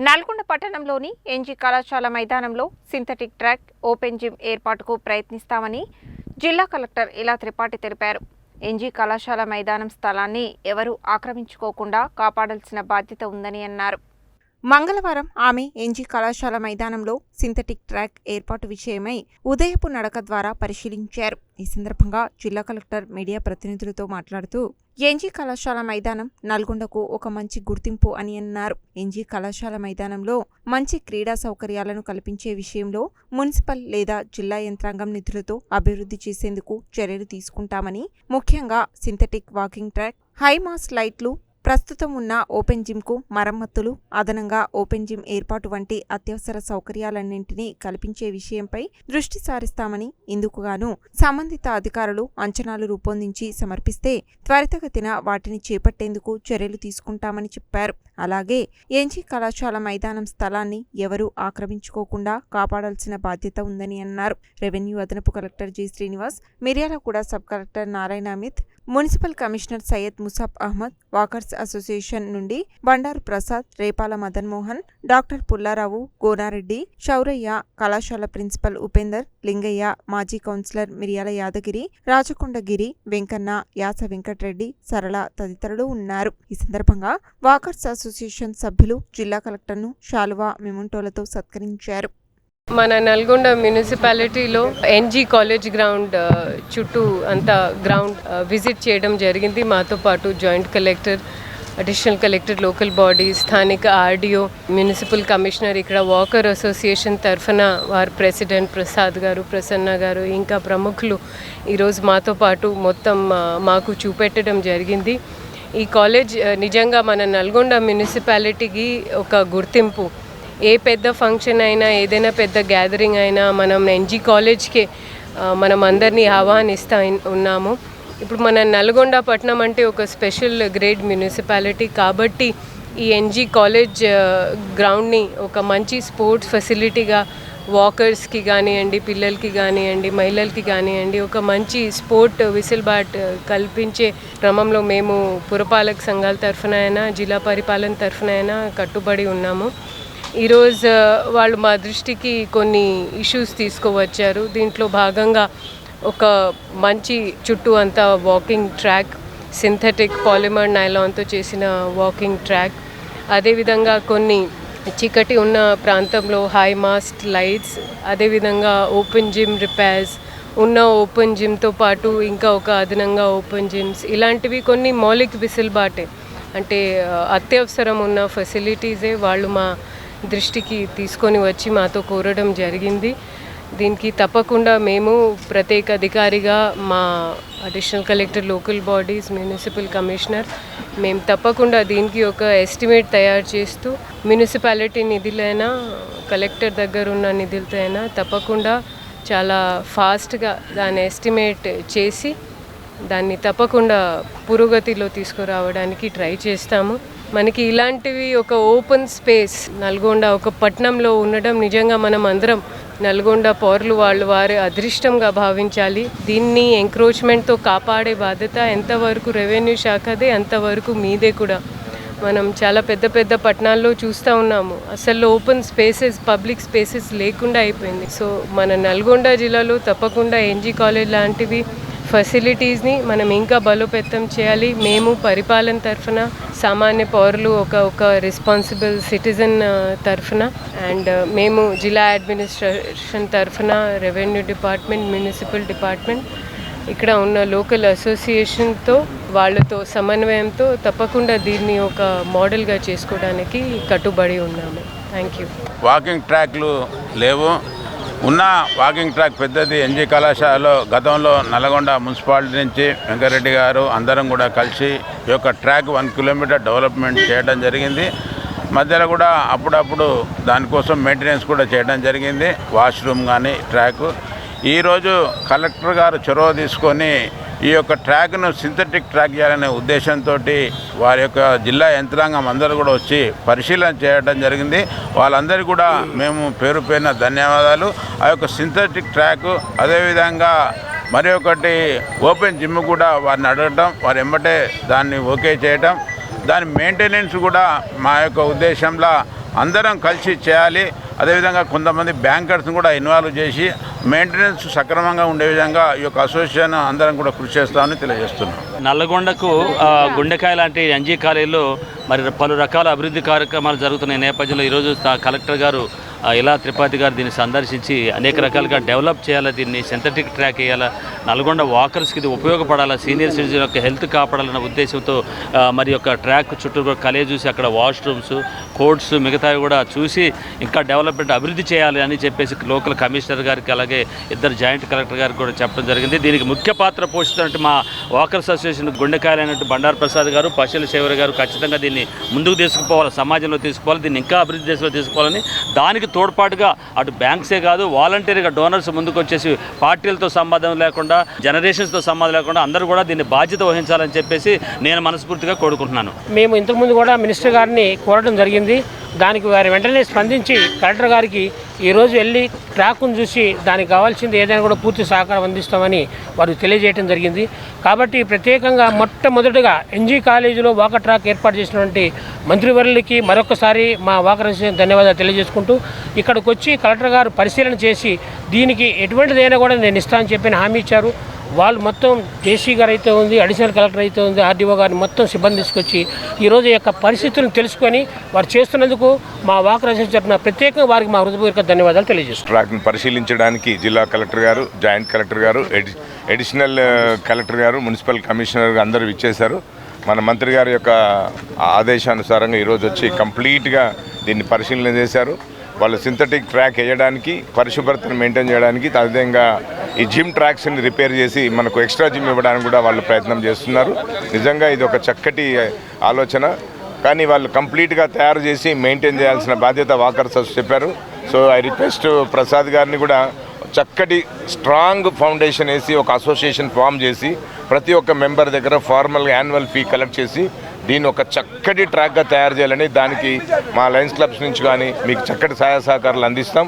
నల్గొండ పట్టణంలోని ఎన్జీ కళాశాల మైదానంలో సింథటిక్ ట్రాక్ ఓపెన్ జిమ్ ఏర్పాటుకు ప్రయత్నిస్తామని జిల్లా కలెక్టర్ ఇలా త్రిపాఠి తెలిపారు. ఎన్జీ కళాశాల మైదానం స్థలాన్ని ఎవరూ ఆక్రమించుకోకుండా కాపాడాల్సిన బాధ్యత ఉందని అన్నారు. మంగళవారం ఆమె ఎన్జీ కళాశాల మైదానంలో సింథటిక్ ట్రాక్ ఏర్పాటు విషయమై ఉదయపు నడక ద్వారా పరిశీలించారు. ఈ సందర్భంగా జిల్లా కలెక్టర్ మీడియా ప్రతినిధులతో మాట్లాడుతూ ఎన్జీ కళాశాల మైదానం నల్గొండకు ఒక మంచి గుర్తింపు అని అన్నారు. ఎన్జీ కళాశాల మైదానంలో మంచి క్రీడా సౌకర్యాలను కల్పించే విషయంలో మున్సిపల్ లేదా జిల్లా యంత్రాంగం నిధులతో అభివృద్ధి చేసేందుకు చర్యలు తీసుకుంటామని, ముఖ్యంగా సింథటిక్ వాకింగ్ ట్రాక్, హైమాస్ లైట్లు, ప్రస్తుతం ఉన్న ఓపెన్ జిమ్కు మరమ్మతులు, అదనంగా ఓపెన్ జిమ్ ఏర్పాటు వంటి అత్యవసర సౌకర్యాలన్నింటినీ కల్పించే విషయంపై దృష్టి సారిస్తామని, ఇందుకుగాను సంబంధిత అధికారులు అంచనాలు రూపొందించి సమర్పిస్తే త్వరితగతిన వాటిని చేపట్టేందుకు చర్యలు తీసుకుంటామని చెప్పారు. అలాగే ఎన్జీ కళాశాల మైదానం స్థలాన్ని ఎవరూ ఆక్రమించుకోకుండా కాపాడాల్సిన బాధ్యత ఉందని అన్నారు. రెవెన్యూ అదనపు collector G Srinivas, Miryalaguda sub collector Narayana Amit, municipal commissioner Syed Musab Ahmed, walkers association నుండి బండారు ప్రసాద్, రేపాల మదన్ మోహన్, డాక్టర్ పుల్లారావు, గోనారెడ్డి, శౌరయ్య, కళాశాల ప్రిన్సిపల్ ఉపేందర్, లింగయ్య, మాజీ కౌన్సిలర్ మిర్యాల యాదగిరి, రాజకొండగిరి, వెంకన్న, యాస వెంకటరెడ్డి, సరళ తదితరులు ఉన్నారు. ఈ సందర్భంగా వాకర్స్ అసోసియేషన్ సభ్యులు జిల్లా కలెక్టర్ను శాలువా, మెమంటోలతో సత్కరించారు. మన నల్గొండ మున్సిపాలిటీలో ఎన్జీ కాలేజ్ గ్రౌండ్ చుట్టూ అంతా గ్రౌండ్ విజిట్ చేయడం జరిగింది. మాతో పాటు joint collector, additional collector, local body, స్థానిక ఆర్డీఓ, మున్సిపల్ కమిషనర్, ఇక్కడ వాకర్ అసోసియేషన్ తరఫున వారి ప్రెసిడెంట్ ప్రసాద్ గారు, ప్రసన్న గారు, ఇంకా ప్రముఖులు ఈరోజు మాతో పాటు మొత్తం మాకు చూపెట్టడం జరిగింది. ఈ కాలేజ్ నిజంగా మన నల్గొండ మున్సిపాలిటీకి ఒక గుర్తింపు. ఏ పెద్ద ఫంక్షన్ అయినా, ఏదైనా పెద్ద గ్యాదరింగ్ అయినా మనం ఎన్జీ కాలేజ్కే మనం అందరినీ ఆహ్వానిస్తూ ఉన్నాము. ఇప్పుడు మన నల్గొండ పట్టణం అంటే ఒక స్పెషల్ గ్రేడ్ మున్సిపాలిటీ కాబట్టి ఈ ఎన్జీ కాలేజ్ గ్రౌండ్ని ఒక మంచి స్పోర్ట్స్ ఫెసిలిటీగా వాకర్స్కి కానివ్వండి, పిల్లలకి కానివ్వండి, మహిళలకి కానివ్వండి, ఒక మంచి స్పోర్ట్ విసిల్బాట్ కల్పించే క్రమంలో మేము పురపాలక సంఘాల తరఫున అయినా, జిల్లా పరిపాలన తరఫున అయినా కట్టుబడి ఉన్నాము. ఈరోజు వాళ్ళు మా దృష్టికి కొన్ని ఇష్యూస్ తీసుకువచ్చారు. దీంట్లో భాగంగా ఒక మంచి చుట్టూ అంతా వాకింగ్ ట్రాక్, సింథటిక్ పాలిమర్ నైలాన్తో చేసిన వాకింగ్ ట్రాక్, అదేవిధంగా కొన్ని చీకటి ఉన్న ప్రాంతంలో హై మాస్ట్ లైట్స్, అదేవిధంగా ఓపెన్ జిమ్ రిపేర్స్, ఉన్న ఓపెన్ జిమ్తో పాటు ఇంకా ఒక అదనంగా ఓపెన్ జిమ్స్, ఇలాంటివి కొన్ని మౌలిక విసిల్బాటే అంటే అత్యవసరం ఉన్న ఫెసిలిటీసే వాళ్ళు మా దృష్టికి తీసుకొని వచ్చి మాతో కోరడం జరిగింది. దీనికి తప్పకుండా మేము ప్రత్యేక అధికారిగా మా additional collector, local bodies, municipal commissioner మేము తప్పకుండా దీనికి ఒక ఎస్టిమేట్ తయారు చేస్తూ మున్సిపాలిటీ నిధులైనా, కలెక్టర్ దగ్గర ఉన్న నిధులతో అయినా తప్పకుండా చాలా ఫాస్ట్గా దాన్ని ఎస్టిమేట్ చేసి దాన్ని తప్పకుండా పురోగతిలో తీసుకురావడానికి ట్రై చేస్తాము. మనకి ఇలాంటివి ఒక ఓపెన్ స్పేస్ నల్గొండ ఒక పట్టణంలో ఉండడం నిజంగా మనం అందరం నల్గొండ పౌరులు వారి అదృష్టంగా భావించాలి. దీన్ని ఎంక్రోచ్మెంట్తో కాపాడే బాధ్యత ఎంతవరకు రెవెన్యూ శాఖదే, అంతవరకు మీదే కూడా. మనం చాలా పెద్ద పెద్ద పట్టణాల్లో చూస్తూ ఉన్నాము, అసలు ఓపెన్ స్పేసెస్, పబ్లిక్ స్పేసెస్ లేకుండా అయిపోయింది. సో మన నల్గొండ జిల్లాలో తప్పకుండా ఎన్జీ కాలేజ్ లాంటివి ఫెసిలిటీస్ని మనం ఇంకా బలోపేతం చేయాలి. మేము పరిపాలన తరఫున, సామాన్య పౌరులు ఒక రెస్పాన్సిబుల్ సిటిజన్ తరఫున, అండ్ మేము జిల్లా అడ్మినిస్ట్రేషన్ తరఫున, రెవెన్యూ డిపార్ట్మెంట్, మున్సిపల్ డిపార్ట్మెంట్, ఇక్కడ ఉన్న లోకల్ అసోసియేషన్తో వాళ్ళతో సమన్వయంతో తప్పకుండా దీన్ని ఒక మోడల్గా చేసుకోవడానికి కట్టుబడి ఉన్నాము. Thank you. వాకింగ్ ట్రాక్లు లేవు. ఉన్న వాకింగ్ ట్రాక్ పెద్దది ఎన్జీ కళాశాలలో గతంలో నల్గొండ మున్సిపాలిటీ నుంచి వెంకరెడ్డి గారు అందరం కూడా కలిసి ఈ యొక్క ట్రాక్ 1 కిలోమీటర్ డెవలప్మెంట్ చేయడం జరిగింది. మధ్యలో కూడా అప్పుడప్పుడు దానికోసం మెయింటెనెన్స్ కూడా చేయడం జరిగింది, వాష్రూమ్ కానీ ట్రాక్. ఈరోజు కలెక్టర్ గారు చొరవ తీసుకొని ఈ యొక్క ట్రాక్ను సింథటిక్ ట్రాక్ చేయాలనే ఉద్దేశంతో వారి యొక్క జిల్లా యంత్రాంగం అందరూ కూడా వచ్చి పరిశీలన చేయడం జరిగింది. వాళ్ళందరికీ కూడా మేము పేరు పేరున ధన్యవాదాలు. ఆ యొక్క సింథటిక్ ట్రాక్, అదేవిధంగా మరి ఒకటి ఓపెన్ జిమ్ కూడా వారిని అడగటం, వారు ఎమ్మటే దాన్ని ఓకే చేయటం, దాని మెయింటెనెన్స్ కూడా మా యొక్క ఉద్దేశంలో అందరం కలిసి చేయాలి. అదేవిధంగా కొంతమంది బ్యాంకర్స్ని కూడా ఇన్వాల్వ్ చేసి మెయింటెనెన్స్ సక్రమంగా ఉండే విధంగా ఈ యొక్క అసోసియేషన్ అందరం కూడా కృషి చేస్తామని తెలియజేస్తున్నాం. నల్లగొండకు గుండెకాయ లాంటి ఎన్జీ కాలేజీలో మరి పలు రకాల అభివృద్ధి కార్యక్రమాలు జరుగుతున్న నేపథ్యంలో ఈరోజు కలెక్టర్ గారు ఇలా త్రిపాఠి గారు దీన్ని సందర్శించి అనేక రకాలుగా డెవలప్ చేయాలా, దీన్ని సింథటిక్ ట్రాక్ వేయాలా, నల్గొండ వాకర్స్కి ఇది ఉపయోగపడాలా, సీనియర్ సిటిజన్ యొక్క హెల్త్ కాపాడాలన్న ఉద్దేశంతో మరి యొక్క ట్రాక్ చుట్టూ కాలేజ్ చూసి అక్కడ వాష్రూమ్స్, కోర్ట్స్ మిగతావి కూడా చూసి ఇంకా డెవలప్మెంట్ అభివృద్ధి చేయాలి అని చెప్పేసి లోకల్ కమిషనర్ గారికి అలాగే ఇద్దరు జాయింట్ కలెక్టర్ గారికి కూడా చెప్పడం జరిగింది. దీనికి ముఖ్య పాత్ర పోషిస్తున్నట్టు మా వాకర్స్ అసోసియేషన్ గుండెకాయలైనట్టు బండారు ప్రసాద్ గారు, పశుల శేవర్ గారు ఖచ్చితంగా దీన్ని ముందుకు తీసుకుపోవాలి, సమాజంలో తీసుకుపోవాలి, దీన్ని ఇంకా అభివృద్ధి దేశంలో తీసుకోవాలని దానికి తోడ్పాటుగా అటు బ్యాంక్సే కాదు వాలంటీర్గా డోనర్స్ ముందుకు వచ్చేసి పార్టీలతో సంబంధం లేకుండా జనరేషన్స్తో సంబంధం లేకుండా అందరూ కూడా దీన్ని బాధ్యత వహించాలని చెప్పేసి నేను మనస్ఫూర్తిగా కోరుకుంటున్నాను. మేము ఇంతకుముందు కూడా మినిస్టర్ గారిని కోరడం జరిగింది. దానికి వారి వెంటనే స్పందించి కలెక్టర్ గారికి ఈరోజు వెళ్ళి ట్రాక్ను చూసి దానికి కావాల్సింది ఏదైనా కూడా పూర్తి సహకారం అందిస్తామని వారు తెలియజేయడం జరిగింది. కాబట్టి ప్రత్యేకంగా మొట్టమొదటిగా ఎన్జీ కాలేజీలో వాకర్ ట్రాక్ ఏర్పాటు చేసినటువంటి మంత్రివర్యులకి మరొకసారి మా వాకర్ అసోసియేషన్ ధన్యవాదాలు తెలియజేసుకుంటూ ఇక్కడికి వచ్చి కలెక్టర్ గారు పరిశీలన చేసి దీనికి ఎటువంటిదైనా కూడా నేను ఇస్తానని చెప్పిన హామీ ఇచ్చారు. వాళ్ళు మొత్తం జేసీ గారు అయితే ఉంది, అడిషనల్ కలెక్టర్ అయితే ఉంది, ఆర్డీఓ గారిని మొత్తం సిబ్బంది తీసుకొచ్చి ఈరోజు యొక్క పరిస్థితులను తెలుసుకొని వారు చేస్తున్నందుకు మా వాకర్ అసోసియేషన్ తరపున ప్రత్యేకంగా వారికి మా హృదయపూర్వక ధన్యవాదాలు తెలియజేస్తున్నాం. ట్రాక్ను పరిశీలించడానికి జిల్లా కలెక్టర్ గారు, జాయింట్ కలెక్టర్ గారు, అడిషనల్ కలెక్టర్ గారు, మున్సిపల్ కమిషనర్ అందరూ ఇచ్చేశారు. మన మంత్రి గారి యొక్క ఆదేశానుసారంగా ఈరోజు వచ్చి కంప్లీట్గా దీన్ని పరిశీలన చేశారు. వాళ్ళు సింథటిక్ ట్రాక్ వేయడానికి, పరిశుభ్రతను మెయింటైన్ చేయడానికి, అదేవిధంగా ఈ జిమ్ ట్రాక్స్ని రిపేర్ చేసి మనకు ఎక్స్ట్రా జిమ్ ఇవ్వడానికి కూడా వాళ్ళు ప్రయత్నం చేస్తున్నారు. నిజంగా ఇది ఒక చక్కటి ఆలోచన. కానీ వాళ్ళు కంప్లీట్గా తయారు చేసి మెయింటైన్ చేయాల్సిన బాధ్యత వాకర్స్ చెప్పారు. సో ఐ రిక్వెస్ట్ ప్రసాద్ గారిని కూడా చక్కటి స్ట్రాంగ్ ఫౌండేషన్ వేసి ఒక అసోసియేషన్ ఫామ్ చేసి ప్రతి ఒక్క మెంబర్ దగ్గర ఫార్మల్గా యాన్యువల్ ఫీ కలెక్ట్ చేసి దీన్ని ఒక చక్కటి ట్రాక్గా తయారు చేయాలని, దానికి మా లయన్స్ క్లబ్స్ నుంచి కానీ మీకు చక్కటి సహాయ సహకారాలు అందిస్తాం.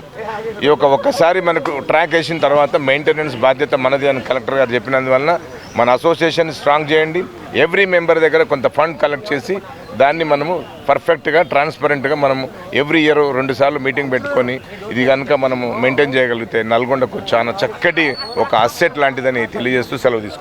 ఈ ఒక్కసారి మనకు ట్రాక్ వేసిన తర్వాత మెయింటెనెన్స్ బాధ్యత మనది అని కలెక్టర్ గారు చెప్పినందువలన మన అసోసియేషన్ స్ట్రాంగ్ చేయండి. ఎవ్రీ మెంబర్ దగ్గర కొంత ఫండ్ కలెక్ట్ చేసి దాన్ని మనము పర్ఫెక్ట్గా ట్రాన్స్పరెంట్గా మనము ఎవ్రీ ఇయర్ 2 సార్లు మీటింగ్ పెట్టుకొని ఇది కనుక మనము మెయింటైన్ చేయగలిగితే నల్గొండకు చాలా చక్కటి ఒక అసెట్ లాంటిదని తెలియజేస్తూ సెలవు తీసుకుంటాం.